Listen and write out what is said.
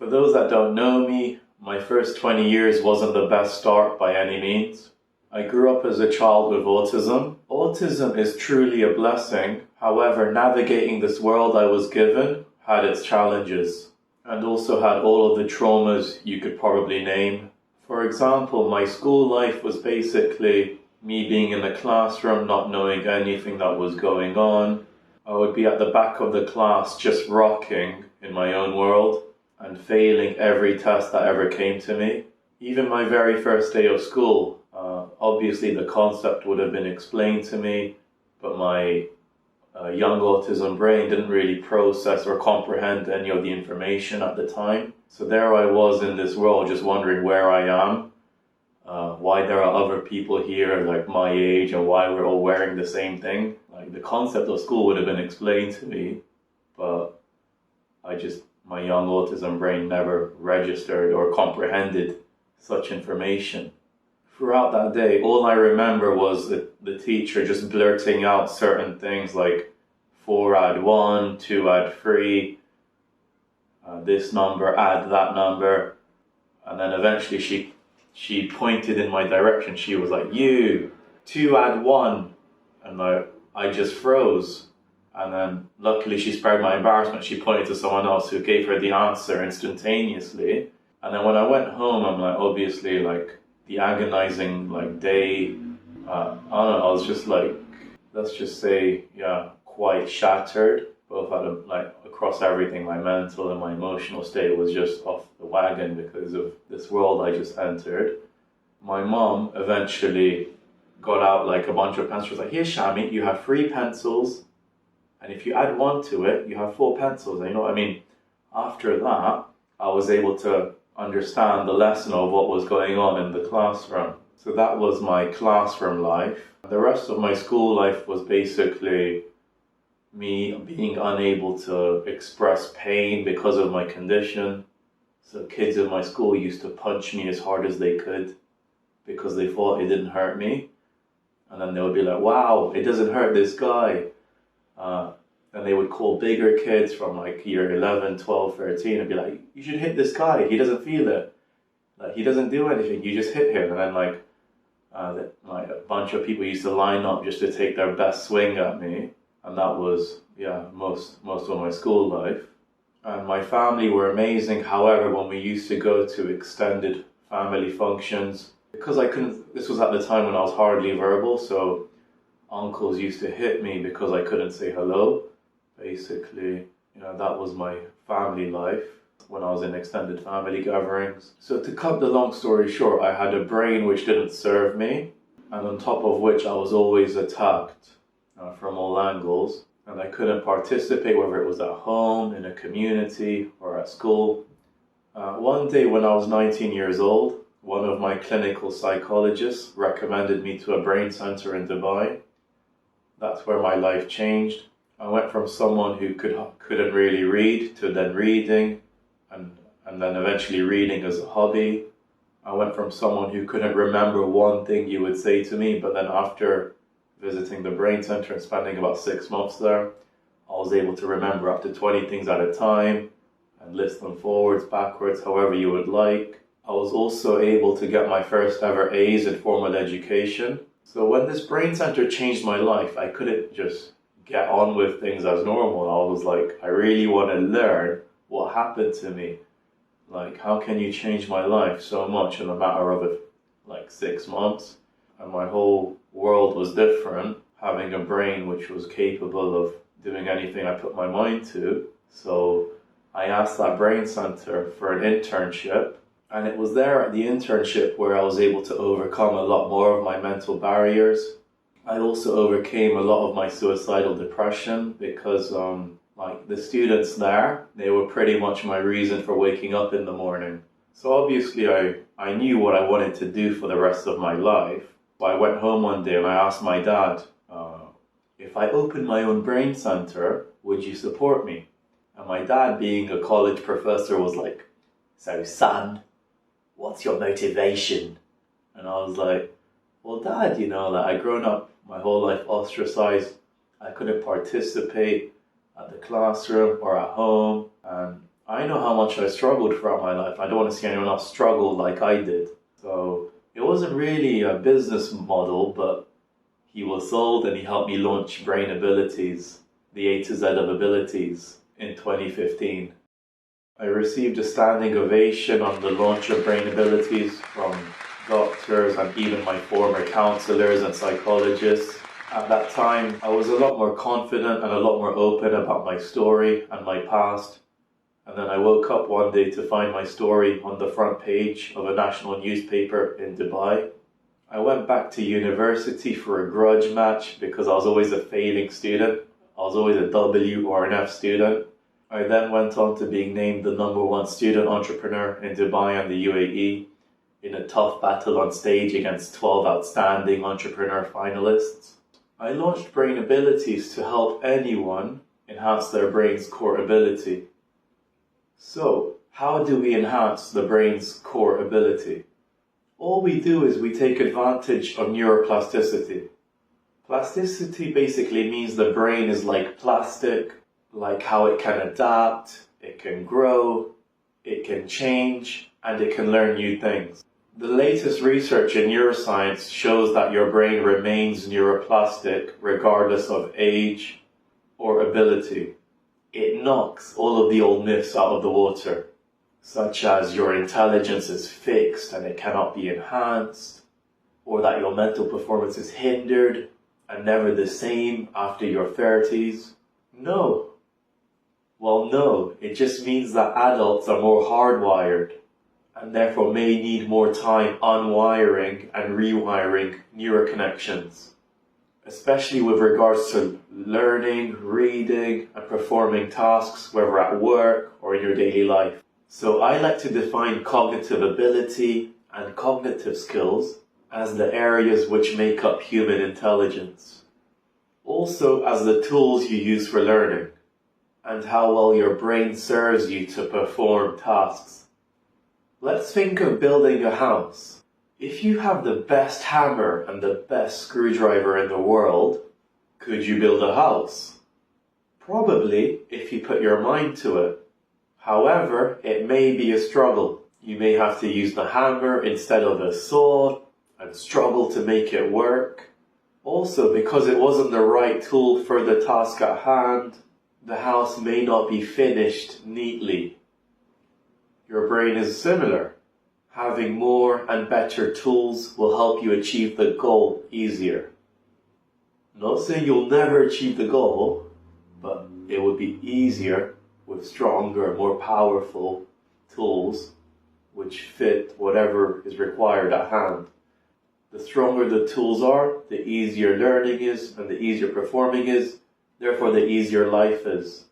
For those that don't know me, my first 20 years wasn't the best start by any means. I grew up as a child with autism. Autism is truly a blessing. However, navigating this world I was given had its challenges and also had all of the traumas you could probably name. For example, my school life was basically me being in the classroom, not knowing anything that was going on. I would be at the back of the class just rocking in my own world and failing every test that ever came to me. Even my very first day of school, obviously the concept would have been explained to me, but my young autism brain didn't really process or comprehend any of the information at the time. So there I was in this world just wondering where I am, why there are other people here like my age and why we're all wearing the same thing. Like the concept of school would have been explained to me, but my young autism brain never registered or comprehended such information. Throughout that day, all I remember was the teacher just blurting out certain things like 4 add 1, 2 add 3, this number add that number. And then eventually she pointed in my direction. She was like, you, 2 add 1. And I just froze. And then luckily she spared my embarrassment. She pointed to someone else who gave her the answer instantaneously. And then when I went home, I'm like, obviously, like the agonizing day, I don't know, I was just like, let's just say, yeah, quite shattered. Both across everything, my mental and my emotional state was just off the wagon because of this world I just entered. My mom eventually got out like a bunch of pencils. She was like, here, Shammi, you have 3 pencils. And if you add 1 to it, you have 4 pencils. And you know what I mean? After that, I was able to understand the lesson of what was going on in the classroom. So that was my classroom life. The rest of my school life was basically me being unable to express pain because of my condition. So kids in my school used to punch me as hard as they could because they thought it didn't hurt me. And then they would be like, wow, it doesn't hurt this guy. And they would call bigger kids from like year 11, 12, 13 and be like, you should hit this guy. He doesn't feel it. Like he doesn't do anything. You just hit him. And then a bunch of people used to line up just to take their best swing at me. And that was, yeah, most of my school life. And my family were amazing. However, when we used to go to extended family functions, because this was at the time when I was hardly verbal, so uncles used to hit me because I couldn't say hello. Basically, that was my family life when I was in extended family gatherings. So to cut the long story short, I had a brain which didn't serve me, and on top of which I was always attacked from all angles, and I couldn't participate, whether it was at home, in a community, or at school. One day when I was 19 years old, one of my clinical psychologists recommended me to a brain center in Dubai. That's where my life changed. I went from someone who couldn't really read to then reading and then eventually reading as a hobby. I went from someone who couldn't remember one thing you would say to me, but then after visiting the brain center and spending about 6 months there, I was able to remember up to 20 things at a time and list them forwards, backwards, however you would like. I was also able to get my first ever A's in formal education. So when this brain center changed my life, I couldn't just get on with things as normal. I was like, I really want to learn what happened to me. Like, how can you change my life so much in a matter of 6 months? And my whole world was different, having a brain which was capable of doing anything I put my mind to. So I asked that brain center for an internship. And it was there at the internship where I was able to overcome a lot more of my mental barriers. I also overcame a lot of my suicidal depression because the students there, they were pretty much my reason for waking up in the morning. So obviously I knew what I wanted to do for the rest of my life. So I went home one day and I asked my dad, if I opened my own brain center, would you support me? And my dad, being a college professor, was like, so son, what's your motivation? And I was like, well, Dad, I'd grown up my whole life ostracized. I couldn't participate at the classroom or at home. And I know how much I struggled throughout my life. I don't want to see anyone else struggle like I did. So it wasn't really a business model, but he was sold and he helped me launch Brain Abilities, the A to Z of abilities, in 2015. I received a standing ovation on the launch of Brain Abilities from doctors and even my former counselors and psychologists. At that time, I was a lot more confident and a lot more open about my story and my past. And then I woke up one day to find my story on the front page of a national newspaper in Dubai. I went back to university for a grudge match because I was always a failing student. I was always a W or an F student. I then went on to being named the #1 student entrepreneur in Dubai and the UAE in a tough battle on stage against 12 outstanding entrepreneur finalists. I launched Brain Abilities to help anyone enhance their brain's core ability. So, how do we enhance the brain's core ability? All we do is we take advantage of neuroplasticity. Plasticity basically means the brain is like plastic, like how it can adapt, it can grow, it can change, and it can learn new things. The latest research in neuroscience shows that your brain remains neuroplastic regardless of age or ability. It knocks all of the old myths out of the water, such as your intelligence is fixed and it cannot be enhanced, or that your mental performance is hindered and never the same after your 30s. No. Well, no, it just means that adults are more hardwired and therefore may need more time unwiring and rewiring neuroconnections, especially with regards to learning, reading, and performing tasks, whether at work or in your daily life. So I like to define cognitive ability and cognitive skills as the areas which make up human intelligence. Also as the tools you use for learning, and how well your brain serves you to perform tasks. Let's think of building a house. If you have the best hammer and the best screwdriver in the world, could you build a house? Probably, if you put your mind to it. However, it may be a struggle. You may have to use the hammer instead of a saw and struggle to make it work. Also, because it wasn't the right tool for the task at hand, the house may not be finished neatly. Your brain is similar. Having more and better tools will help you achieve the goal easier. Not saying you'll never achieve the goal, but it would be easier with stronger, more powerful tools which fit whatever is required at hand. The stronger the tools are, the easier learning is and the easier performing is, therefore the easier life is.